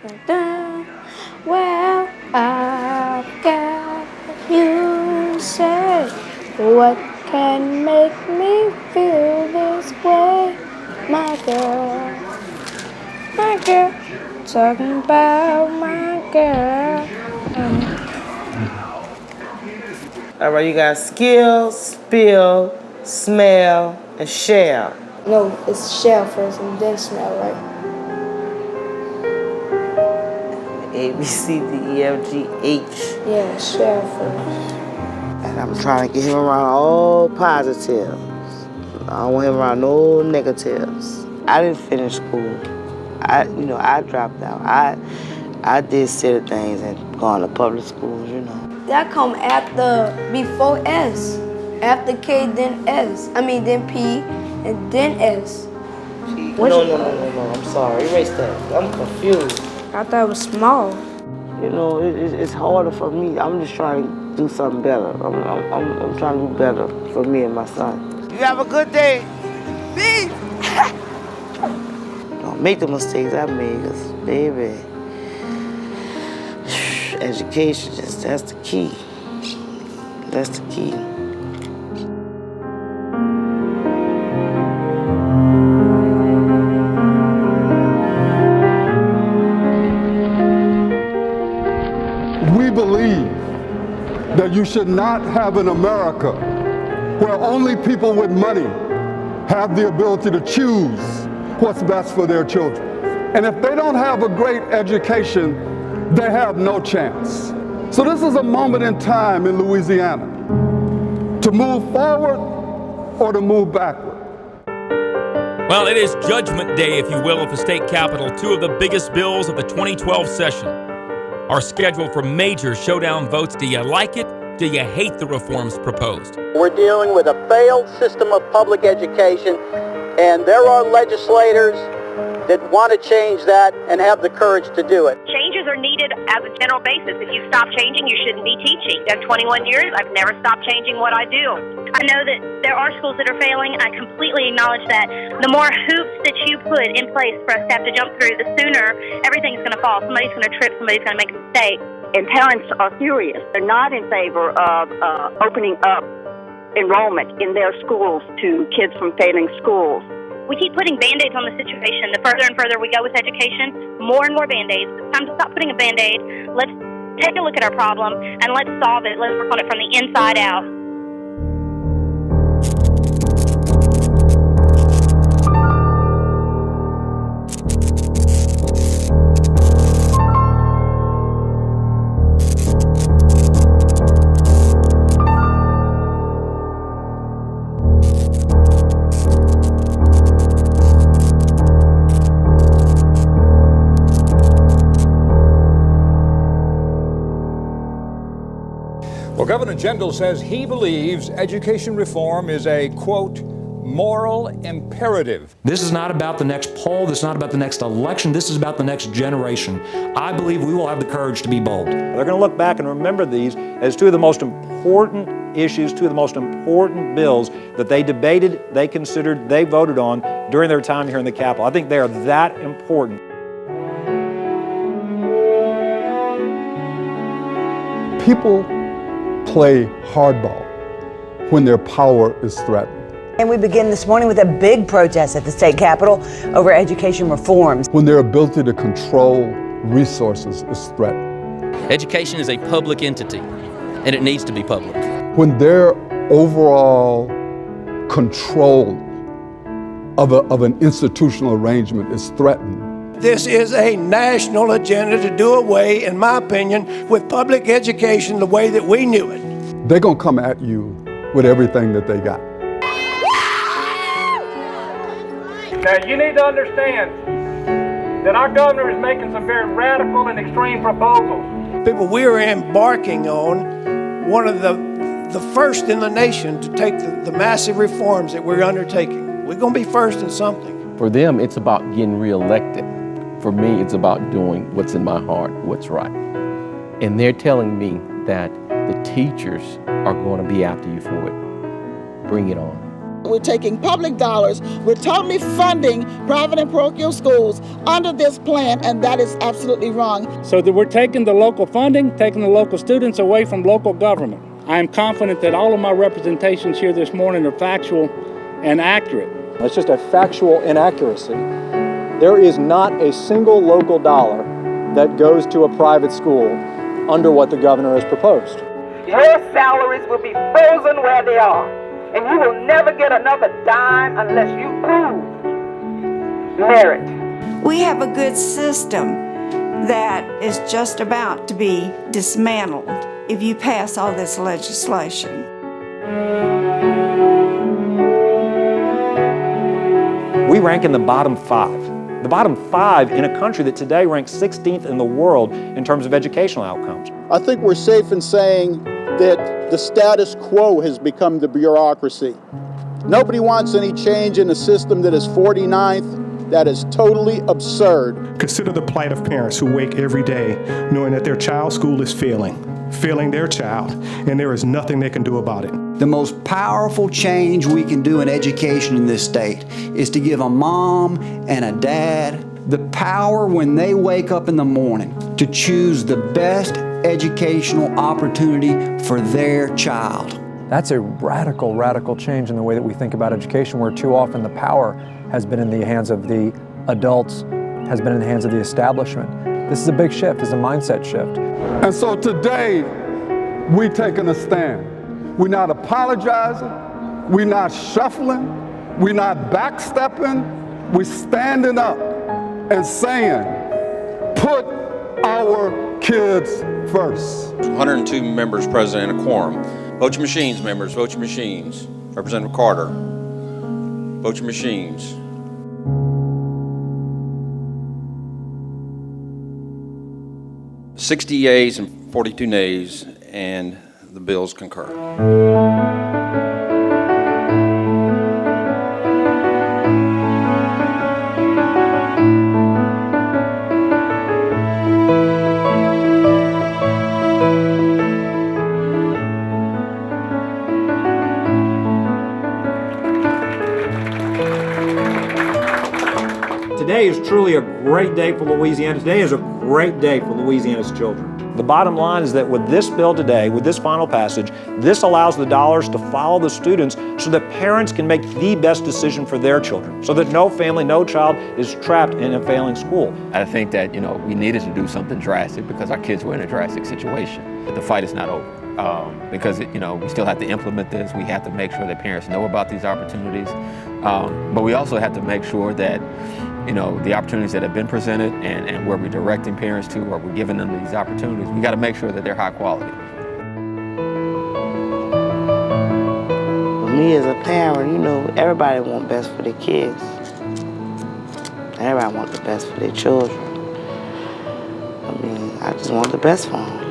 Well, I've got you say, what can make me feel this way? My girl, talking about my girl. All right, you got skill, spill, smell, and share. No, it's shell first and then smell, right? A, B, C, D, E, F, G, H. Yeah, shell first. And I'm trying to get him around all positives. I don't want him around no negatives. I didn't finish school. I dropped out. I did silly things and gone to public schools, That come before S. After K, then S. Then P, and then S. No, I'm sorry. Erase that. I'm confused. I thought it was small. It's harder for me. I'm just trying to do something better. I'm trying to do better for me and my son. You have a good day. B. Don't make the mistakes I made, 'cause, baby, education, that's the key. That's the key. We believe that you should not have an America where only people with money have the ability to choose what's best for their children. And if they don't have a great education, they have no chance. So this is a moment in time in Louisiana to move forward or to move backward. Well, it is Judgment Day, if you will, at the state capitol. Two of the biggest bills of the 2012 session are scheduled for major showdown votes. Do you like it? Do you hate the reforms proposed? We're dealing with a failed system of public education, and there are legislators that want to change that and have the courage to do it. Changes are needed as a general basis. If you stop changing, you shouldn't be teaching. I've 21 years. I've never stopped changing what I do. I know that there are schools that are failing. I completely acknowledge that. The more hoops that you put in place for us to have to jump through, the sooner everything's going to fall. Somebody's going to trip. Somebody's going to make a mistake. And parents are furious. They're not in favor of opening up enrollment in their schools to kids from failing schools. We keep putting Band-Aids on the situation. The further and further we go with education, more and more Band-Aids. It's time to stop putting a Band-Aid. Let's take a look at our problem and let's solve it. Let's work on it from the inside out. Well, Governor Jindal says he believes education reform is a, quote, moral imperative. This is not about the next poll. This is not about the next election. This is about the next generation. I believe we will have the courage to be bold. They're going to look back and remember these as two of the most important issues, two of the most important bills that they debated, they considered, they voted on during their time here in the Capitol. I think they are that important. People play hardball when their power is threatened. And we begin this morning with a big protest at the state capitol over education reforms. When their ability to control resources is threatened. Education is a public entity, and it needs to be public. When their overall control of an institutional arrangement is threatened. This is a national agenda to do away, in my opinion, with public education the way that we knew it. They're going to come at you with everything that they got. Now, you need to understand that our governor is making some very radical and extreme proposals. People, we are embarking on one of the first in the nation to take the massive reforms that we're undertaking. We're going to be first in something. For them, it's about getting reelected. For me, it's about doing what's in my heart, what's right. And they're telling me that the teachers are going to be after you for it. Bring it on. We're taking public dollars. We're totally funding private and parochial schools under this plan, and that is absolutely wrong. So that we're taking the local funding, taking the local students away from local government. I am confident that all of my representations here this morning are factual and accurate. It's just a factual inaccuracy. There is not a single local dollar that goes to a private school under what the governor has proposed. Your salaries will be frozen where they are, and you will never get another dime unless you prove merit. We have a good system that is just about to be dismantled if you pass all this legislation. We rank in the bottom 5. The bottom 5 in a country that today ranks 16th in the world in terms of educational outcomes. I think we're safe in saying that the status quo has become the bureaucracy. Nobody wants any change in a system that is 49th. That is totally absurd. Consider the plight of parents who wake every day knowing that their child's school is failing their child, and there is nothing they can do about it. The most powerful change we can do in education in this state is to give a mom and a dad the power when they wake up in the morning to choose the best educational opportunity for their child. That's a radical, radical change in the way that we think about education, where too often the power has been in the hands of the adults, has been in the hands of the establishment. This is a big shift, it's a mindset shift. And so today, we taking a stand. We're not apologizing, we're not shuffling, we're not backstepping, we're standing up and saying, put our kids first. 102 members present and a quorum. Vote your machines, members, vote your machines. Representative Carter, vote your machines. "60 yeas and 42 nays, and the bills concur." Today is truly a great day for Louisiana. Today is a great day for Louisiana's children. The bottom line is that with this bill today, with this final passage, this allows the dollars to follow the students so that parents can make the best decision for their children, so that no family, no child is trapped in a failing school. I think that, we needed to do something drastic because our kids were in a drastic situation. But the fight is not over. Because we still have to implement this. We have to make sure that parents know about these opportunities. But we also have to make sure that the opportunities that have been presented and where we're directing parents to, or we're giving them these opportunities, we got to make sure that they're high quality. Me as a parent, everybody wants best for their kids. Everybody wants the best for their children. I just want the best for them.